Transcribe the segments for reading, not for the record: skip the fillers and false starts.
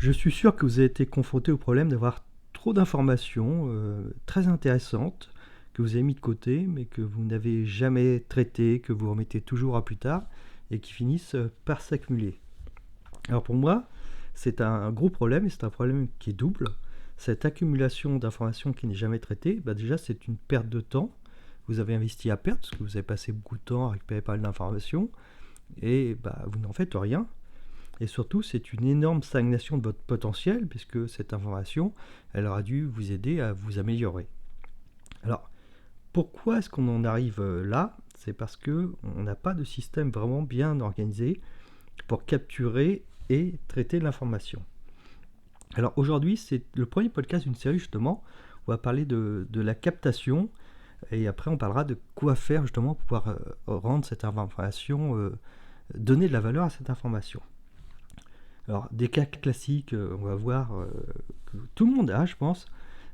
Je suis sûr que vous avez été confronté au problème d'avoir trop d'informations très intéressantes que vous avez mis de côté, mais que vous n'avez jamais traitées, que vous remettez toujours à plus tard, et qui finissent par s'accumuler. Alors pour moi, c'est un gros problème, et c'est un problème qui est double. Cette accumulation d'informations qui n'est jamais traitée, déjà c'est une perte de temps. Vous avez investi à perte, parce que vous avez passé beaucoup de temps à récupérer pas mal d'informations, et vous n'en faites rien. Et surtout, c'est une énorme stagnation de votre potentiel, puisque cette information, elle aura dû vous aider à vous améliorer. Alors, pourquoi est-ce qu'on en arrive là? C'est parce qu'on n'a pas de système vraiment bien organisé pour capturer et traiter l'information. Alors aujourd'hui, c'est le premier podcast d'une série justement. On va parler de la captation, et après on parlera de quoi faire justement pour pouvoir rendre cette information, donner de la valeur à cette information. Alors, des cas classiques, on va voir que tout le monde a, je pense.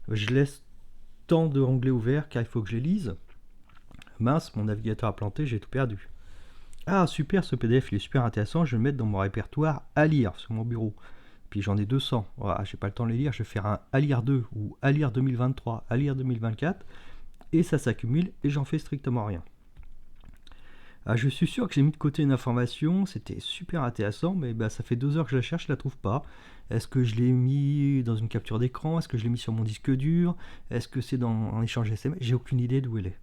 Je laisse tant de onglets ouverts car il faut que je les lise. Mince, mon navigateur a planté, j'ai tout perdu. Ah, super, ce PDF il est super intéressant, je vais le mettre dans mon répertoire à lire sur mon bureau. Puis j'en ai 200. Voilà, j'ai pas le temps de les lire, je vais faire un à lire 2 ou à lire 2023, à lire 2024. Et ça s'accumule et j'en fais strictement rien. Ah, je suis sûr que j'ai mis de côté une information, c'était super intéressant, mais ça fait 2 heures que je la cherche, je la trouve pas. Est-ce que je l'ai mis dans une capture d'écran? Est-ce que je l'ai mis sur mon disque dur? Est-ce que c'est dans un échange SMS? J'ai aucune idée d'où elle est.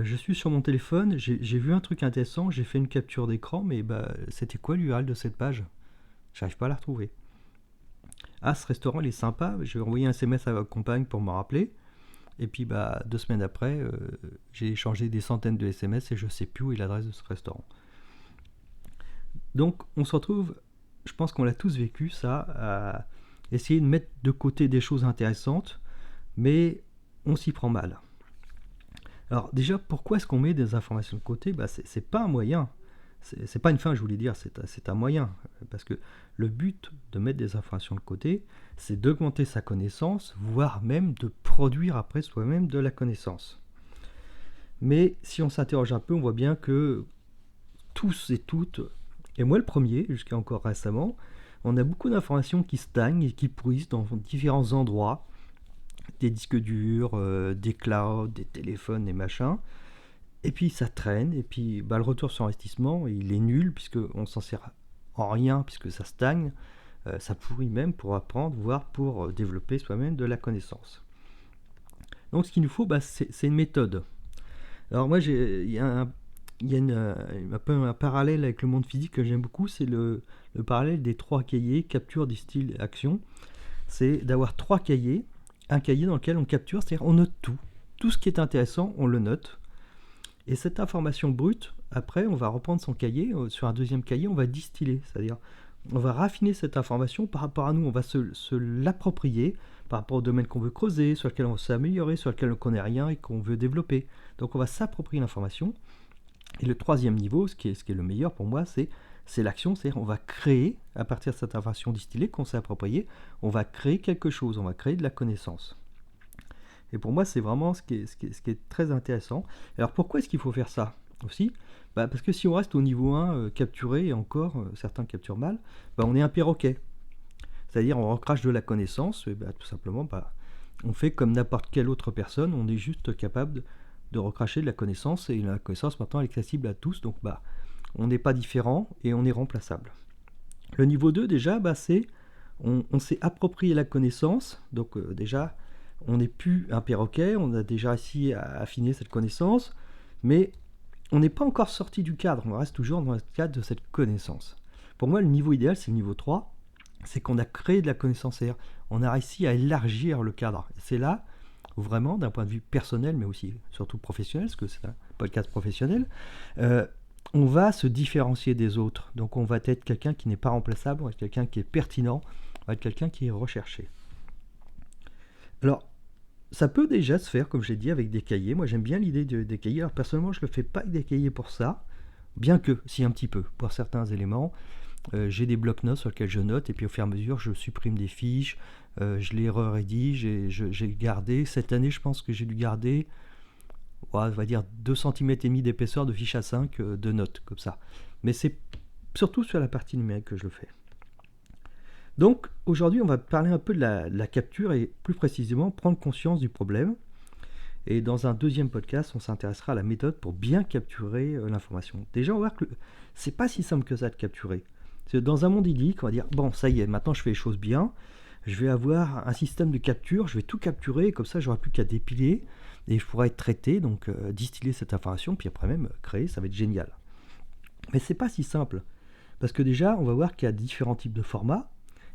Je suis sur mon téléphone, j'ai vu un truc intéressant, j'ai fait une capture d'écran, mais c'était quoi l'URL de cette page? J'arrive pas à la retrouver. Ah, ce restaurant il est sympa, je vais envoyer un SMS à ma compagne pour me rappeler. Et puis 2 semaines après, j'ai échangé des centaines de SMS et je ne sais plus où est l'adresse de ce restaurant. Donc on se retrouve, je pense qu'on l'a tous vécu ça, à essayer de mettre de côté des choses intéressantes, mais on s'y prend mal. Alors déjà, pourquoi est-ce qu'on met des informations de côté? C'est pas un moyen, c'est pas une fin, je voulais dire, c'est un moyen. Parce que le but de mettre des informations de côté, c'est d'augmenter sa connaissance, voire même de produire après soi-même de la connaissance. Mais si on s'interroge un peu, on voit bien que tous et toutes, et moi le premier, jusqu'à encore récemment, on a beaucoup d'informations qui stagnent et qui pourrissent dans différents endroits, des disques durs, des clouds, des téléphones, des machins. Et puis ça traîne, et puis le retour sur investissement, il est nul, puisqu'on s'en sert en rien, puisque ça stagne, ça pourrit même pour apprendre, voire pour développer soi-même de la connaissance. Donc ce qu'il nous faut, c'est une méthode. Alors moi, il y a un peu un parallèle avec le monde physique que j'aime beaucoup, c'est le parallèle des 3 cahiers, capture, distille, action. C'est d'avoir 3 cahiers, un cahier dans lequel on capture, c'est-à-dire on note tout. Tout ce qui est intéressant, on le note. Et cette information brute, après, on va reprendre son cahier, sur un deuxième cahier, on va distiller, c'est-à-dire on va raffiner cette information par rapport à nous, on va se l'approprier par rapport au domaine qu'on veut creuser, sur lequel on veut s'améliorer, sur lequel on ne connaît rien et qu'on veut développer. Donc on va s'approprier l'information. Et le troisième niveau, ce qui est le meilleur pour moi, c'est l'action, c'est-à-dire on va créer, à partir de cette information distillée qu'on s'est appropriée, on va créer quelque chose, on va créer de la connaissance. Et pour moi, c'est vraiment ce qui est très intéressant. Alors pourquoi est-ce qu'il faut faire ça aussi? Parce que si on reste au niveau 1, capturé, et encore, certains capturent mal, on est un perroquet. C'est-à-dire on recrache de la connaissance, et tout simplement, on fait comme n'importe quelle autre personne, on est juste capable de recracher de la connaissance, et la connaissance maintenant elle est accessible à tous, donc on n'est pas différent et on est remplaçable. Le niveau 2 déjà, c'est on s'est approprié la connaissance, donc déjà on n'est plus un perroquet, on a déjà réussi à affiner cette connaissance, mais on n'est pas encore sorti du cadre, on reste toujours dans le cadre de cette connaissance. Pour moi, le niveau idéal, c'est le niveau 3, c'est qu'on a créé de la connaissance, c'est-à-dire on a réussi à élargir le cadre. Et c'est là où vraiment, d'un point de vue personnel, mais aussi surtout professionnel, parce que c'est un podcast professionnel, on va se différencier des autres. Donc on va être quelqu'un qui n'est pas remplaçable, on va être quelqu'un qui est pertinent, on va être quelqu'un qui est recherché. Alors, ça peut déjà se faire, comme j'ai dit, avec des cahiers. Moi, j'aime bien l'idée des cahiers. Alors, personnellement, je ne le fais pas avec des cahiers pour ça, bien que, si un petit peu, pour certains éléments. J'ai des blocs-notes sur lesquels je note, et puis au fur et à mesure, je supprime des fiches, je les rédige, et j'ai gardé, cette année, je pense que j'ai dû garder, on va dire, 2,5 cm d'épaisseur de fiches A5 de notes, comme ça. Mais c'est surtout sur la partie numérique que je le fais. Donc aujourd'hui, on va parler un peu de la capture et plus précisément prendre conscience du problème. Et dans un deuxième podcast, on s'intéressera à la méthode pour bien capturer l'information. Déjà, on va voir que c'est pas si simple que ça de capturer. Dans un monde idyllique, on va dire bon, ça y est, maintenant je fais les choses bien. Je vais avoir un système de capture, je vais tout capturer, comme ça j'aurai plus qu'à dépiler et je pourrai être traité, donc distiller cette information, puis après même créer, ça va être génial. Mais c'est pas si simple, parce que déjà, on va voir qu'il y a différents types de formats,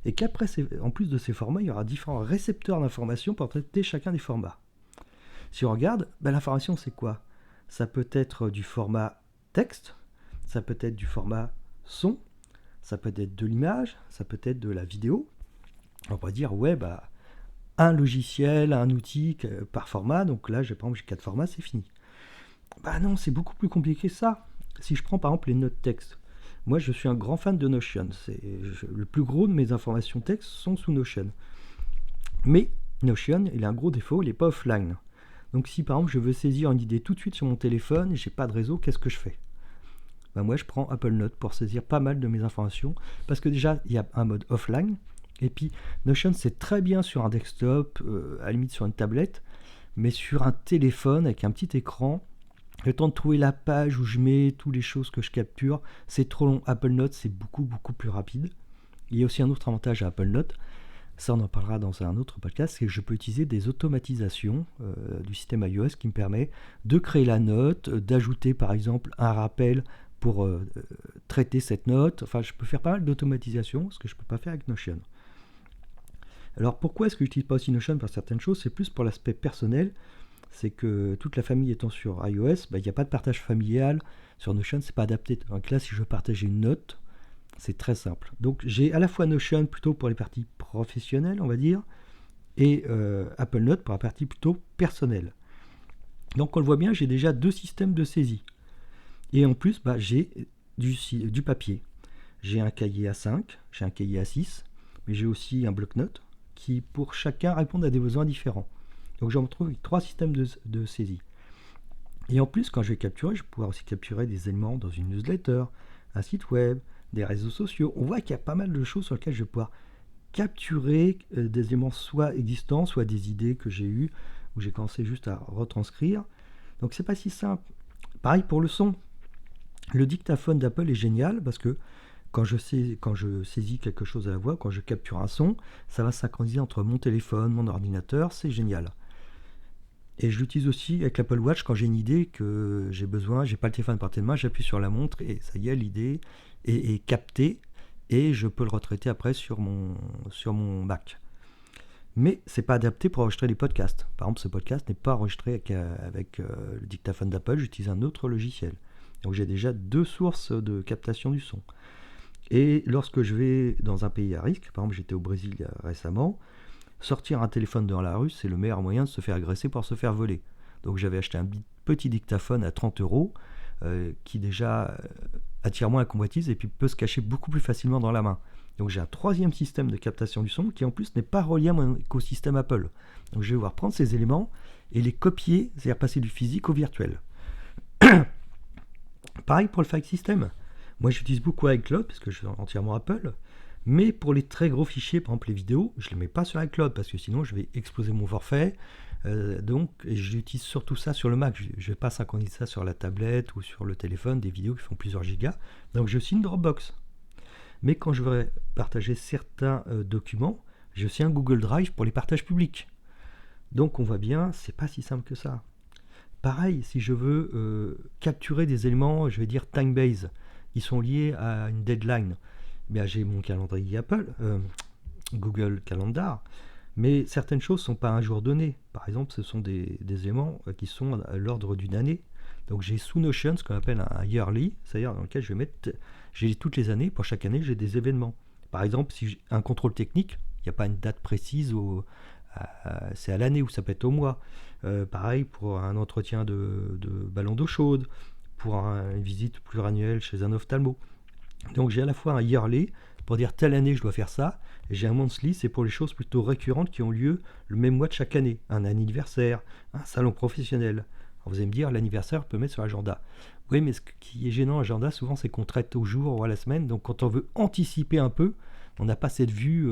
et qu'après, en plus de ces formats, il y aura différents récepteurs d'informations pour traiter chacun des formats. Si on regarde, l'information c'est quoi? Ça peut être du format texte, ça peut être du format son, ça peut être de l'image, ça peut être de la vidéo. On pourrait dire, ouais, un logiciel, un outil par format, donc là, par exemple, j'ai 4 formats, c'est fini. Non, c'est beaucoup plus compliqué que ça. Si je prends par exemple les notes texte, moi je suis un grand fan de Notion. Le plus gros de mes informations texte sont sous Notion. Mais Notion, il a un gros défaut, il n'est pas offline. Donc si par exemple je veux saisir une idée tout de suite sur mon téléphone et j'ai pas de réseau, qu'est-ce que je fais? Moi je prends Apple Note pour saisir pas mal de mes informations, parce que déjà il y a un mode offline, et puis Notion c'est très bien sur un desktop, à la limite sur une tablette, mais sur un téléphone avec un petit écran, le temps de trouver la page où je mets toutes les choses que je capture, c'est trop long. Apple Note c'est beaucoup plus rapide. Il y a aussi un autre avantage à Apple Note, ça on en parlera dans un autre podcast, c'est que je peux utiliser des automatisations du système iOS qui me permet de créer la note, d'ajouter par exemple un rappel pour traiter cette note. Enfin, je peux faire pas mal d'automatisation, ce que je ne peux pas faire avec Notion. Alors pourquoi est-ce que je n'utilise pas aussi Notion pour certaines choses? C'est plus pour l'aspect personnel, c'est que toute la famille étant sur iOS, il n'y a pas de partage familial. Sur Notion, c'est pas adapté. Donc là, si je veux partager une note, c'est très simple. Donc j'ai à la fois Notion plutôt pour les parties professionnelles, on va dire, et Apple Note pour la partie plutôt personnelle. Donc on le voit bien, j'ai déjà 2 systèmes de saisie. Et en plus, j'ai du papier. J'ai un cahier A5, j'ai un cahier A6, mais j'ai aussi un bloc-notes qui, pour chacun, répondent à des besoins différents. Donc j'en retrouve avec 3 systèmes de saisie. Et en plus, quand je vais capturer, je vais pouvoir aussi capturer des éléments dans une newsletter, un site web, des réseaux sociaux. On voit qu'il y a pas mal de choses sur lesquelles je vais pouvoir capturer des éléments soit existants, soit des idées que j'ai eues, où j'ai commencé juste à retranscrire. Donc c'est pas si simple. Pareil pour le son. Le dictaphone d'Apple est génial parce que quand je saisis quelque chose à la voix, quand je capture un son, ça va synchroniser entre mon téléphone, mon ordinateur, c'est génial. Et je l'utilise aussi avec l'Apple Watch quand j'ai une idée que j'ai besoin, j'ai pas le téléphone à portée de main, j'appuie sur la montre et ça y est, l'idée est captée et je peux le retraiter après sur mon Mac. Mais c'est pas adapté pour enregistrer des podcasts. Par exemple, ce podcast n'est pas enregistré avec le dictaphone d'Apple, j'utilise un autre logiciel. Donc j'ai déjà 2 sources de captation du son. Et lorsque je vais dans un pays à risque, par exemple j'étais au Brésil récemment, sortir un téléphone dans la rue, c'est le meilleur moyen de se faire agresser pour se faire voler. Donc j'avais acheté un petit dictaphone à 30 € qui déjà attire moins la convoitise et puis peut se cacher beaucoup plus facilement dans la main. Donc j'ai un 3e système de captation du son qui en plus n'est pas relié à mon écosystème Apple. Donc je vais devoir prendre ces éléments et les copier, c'est-à-dire passer du physique au virtuel. Pareil pour le file system. Moi j'utilise beaucoup iCloud parce que je suis entièrement Apple. Mais pour les très gros fichiers, par exemple les vidéos, je ne les mets pas sur iCloud parce que sinon je vais exploser mon forfait. Donc j'utilise surtout ça sur le Mac. Je ne vais pas synchroniser ça sur la tablette ou sur le téléphone, des vidéos qui font plusieurs gigas. Donc j'ai aussi une Dropbox. Mais quand je voudrais partager certains documents, j'ai aussi un Google Drive pour les partages publics. Donc on voit bien, c'est pas si simple que ça. Pareil, si je veux capturer des éléments, je vais dire time-based, qui sont liés à une deadline, j'ai mon calendrier Apple, Google Calendar, mais certaines choses ne sont pas à un jour donné. Par exemple, ce sont des éléments qui sont à l'ordre d'une année. Donc j'ai sous Notion ce qu'on appelle un yearly, c'est-à-dire dans lequel je vais mettre, j'ai toutes les années, pour chaque année j'ai des événements. Par exemple, si j'ai un contrôle technique, il n'y a pas une date précise, c'est à l'année ou ça peut être au mois. Pareil pour un entretien de ballon d'eau chaude, pour une visite pluriannuelle chez un ophtalmo. Donc j'ai à la fois un yearly pour dire telle année je dois faire ça, et j'ai un monthly, c'est pour les choses plutôt récurrentes qui ont lieu le même mois de chaque année, un anniversaire, un salon professionnel. Alors vous allez me dire, l'anniversaire on peut mettre sur l'agenda. Oui, mais ce qui est gênant à l'agenda souvent c'est qu'on traite au jour ou à la semaine, donc quand on veut anticiper un peu, on n'a pas cette vue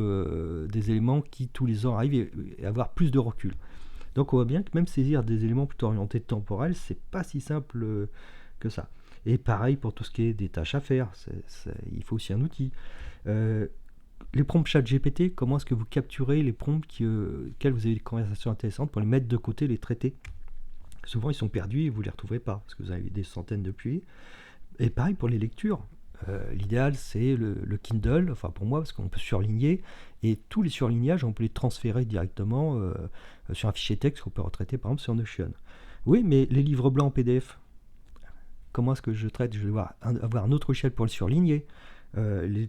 des éléments qui tous les ans arrivent et avoir plus de recul. Donc on voit bien que même saisir des éléments plutôt orientés temporels, c'est pas si simple que ça. Et pareil pour tout ce qui est des tâches à faire, il faut aussi un outil. Les prompts ChatGPT, comment est-ce que vous capturez les prompts auxquels vous avez des conversations intéressantes pour les mettre de côté, les traiter? Souvent ils sont perdus et vous ne les retrouvez pas, parce que vous avez des centaines de puits. Et pareil pour les lectures. L'idéal c'est le Kindle, enfin pour moi, parce qu'on peut surligner, et tous les surlignages on peut les transférer directement sur un fichier texte qu'on peut retraiter par exemple sur Notion. Oui, mais les livres blancs en PDF, comment est-ce que je traite? Je vais devoir avoir un autre échelle pour le surligner.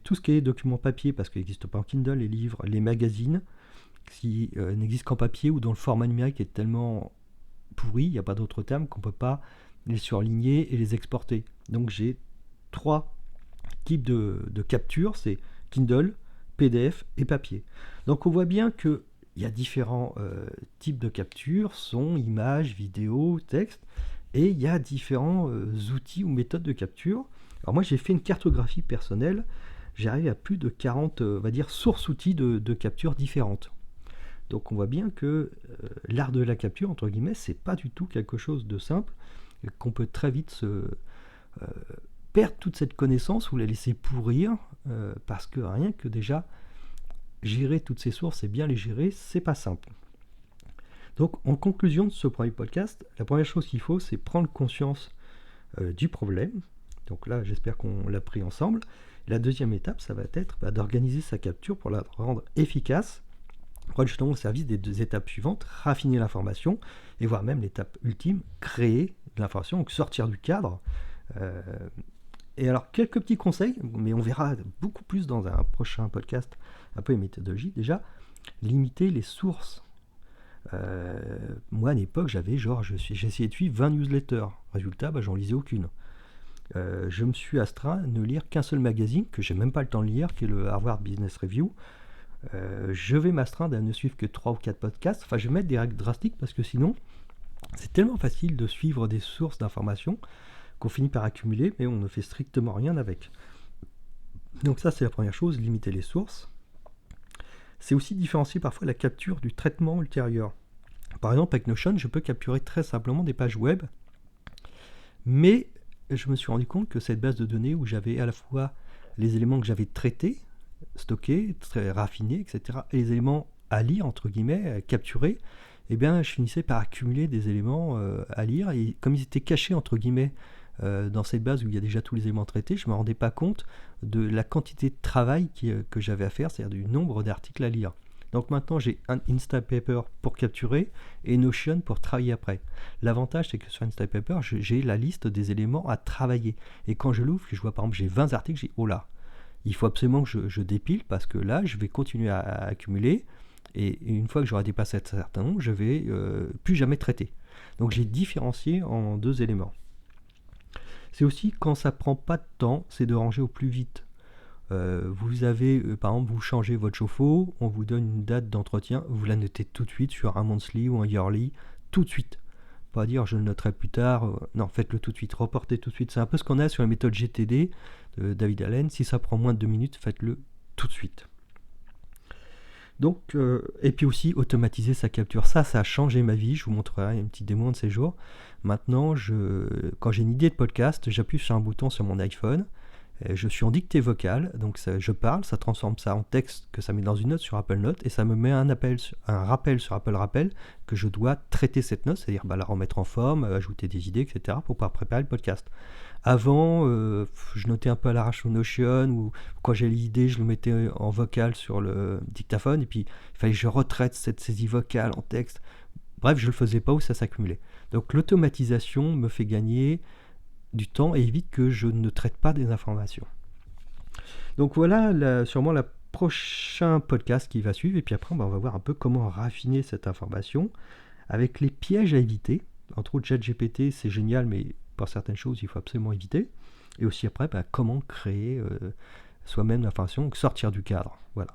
Tout ce qui est documents papier, parce qu'il n'existe pas en Kindle, les livres, les magazines, qui n'existent qu'en papier ou dont le format numérique est tellement pourri, il n'y a pas d'autre terme, qu'on ne peut pas les surligner et les exporter. Donc j'ai 3 types de capture, c'est Kindle, PDF et papier. Donc on voit bien qu'il y a différents types de capture, son, images, vidéo, texte, et il y a différents outils ou méthodes de capture. Alors moi j'ai fait une cartographie personnelle, j'ai arrivé à plus de 40 on va dire sources outils de capture différentes. Donc on voit bien que l'art de la capture entre guillemets, c'est pas du tout quelque chose de simple, et qu'on peut très vite perdre toute cette connaissance ou la laisser pourrir, parce que rien que déjà gérer toutes ces sources et bien les gérer, c'est pas simple. Donc en conclusion de ce premier podcast, la première chose qu'il faut, c'est prendre conscience du problème. Donc là, j'espère qu'on l'a pris ensemble. La deuxième étape, ça va être d'organiser sa capture pour la rendre efficace, pour être justement au service des 2 étapes suivantes, raffiner l'information, et voire même l'étape ultime, créer de l'information, donc sortir du cadre. Et alors, quelques petits conseils, mais on verra beaucoup plus dans un prochain podcast, un peu les méthodologies. Déjà, limiter les sources. Moi, à l'époque, j'ai essayé de suivre 20 newsletters. Résultat, j'en lisais aucune. Je me suis astreint à ne lire qu'un seul magazine, que j'ai même pas le temps de lire, qui est le Harvard Business Review. Je vais m'astreindre à ne suivre que 3 ou 4 podcasts. Enfin, je vais mettre des règles drastiques, parce que sinon, c'est tellement facile de suivre des sources d'informations qu'on finit par accumuler, mais on ne fait strictement rien avec. Donc ça, c'est la première chose, limiter les sources. C'est aussi différencier parfois la capture du traitement ultérieur. Par exemple, avec Notion, je peux capturer très simplement des pages web, mais je me suis rendu compte que cette base de données où j'avais à la fois les éléments que j'avais traités, stockés, très raffinés, etc., et les éléments à lire, entre guillemets, capturés, eh bien, je finissais par accumuler des éléments à lire, et comme ils étaient cachés, entre guillemets, dans cette base où il y a déjà tous les éléments traités, je ne me rendais pas compte de la quantité de travail que j'avais à faire, c'est-à-dire du nombre d'articles à lire. Donc maintenant j'ai un Instapaper pour capturer et Notion pour travailler après. L'avantage c'est que sur Instapaper j'ai la liste des éléments à travailler. Et quand je l'ouvre, que je vois par exemple j'ai 20 articles, j'ai oh là, il faut absolument que je dépile parce que là je vais continuer à accumuler. Et une fois que j'aurai dépassé un certain nombre, je vais plus jamais traiter. Donc j'ai différencié en 2 éléments. C'est aussi quand ça prend pas de temps, c'est de ranger au plus vite. Vous avez, par exemple, vous changez votre chauffe-eau, on vous donne une date d'entretien, vous la notez tout de suite sur un monthly ou un yearly, tout de suite. Pas dire je le noterai plus tard, non, faites-le tout de suite, reportez tout de suite. C'est un peu ce qu'on a sur la méthode GTD de David Allen. Si ça prend moins de 2 minutes, faites-le tout de suite. Donc, et puis aussi automatiser sa capture. Ça a changé ma vie. Je vous montrerai une petite démo de ces jours. Maintenant, quand j'ai une idée de podcast, j'appuie sur un bouton sur mon iPhone. Je suis en dictée vocale, donc je parle, ça transforme ça en texte que ça met dans une note sur Apple Notes et ça me met un rappel sur Apple Rappel que je dois traiter cette note, c'est-à-dire la remettre en forme, ajouter des idées, etc. pour pouvoir préparer le podcast. Avant, je notais un peu à l'arrache sur Notion ou quand j'ai l'idée, je le mettais en vocal sur le dictaphone et puis il fallait que je retraite cette saisie vocale en texte. Bref, je le faisais pas ou ça s'accumulait. Donc l'automatisation me fait gagner du temps et évite que je ne traite pas des informations. Donc voilà sûrement le prochain podcast qui va suivre et puis après on va voir un peu comment raffiner cette information avec les pièges à éviter. Entre autres, ChatGPT c'est génial mais pour certaines choses il faut absolument éviter. Et aussi après comment créer soi-même l'information, sortir du cadre. Voilà.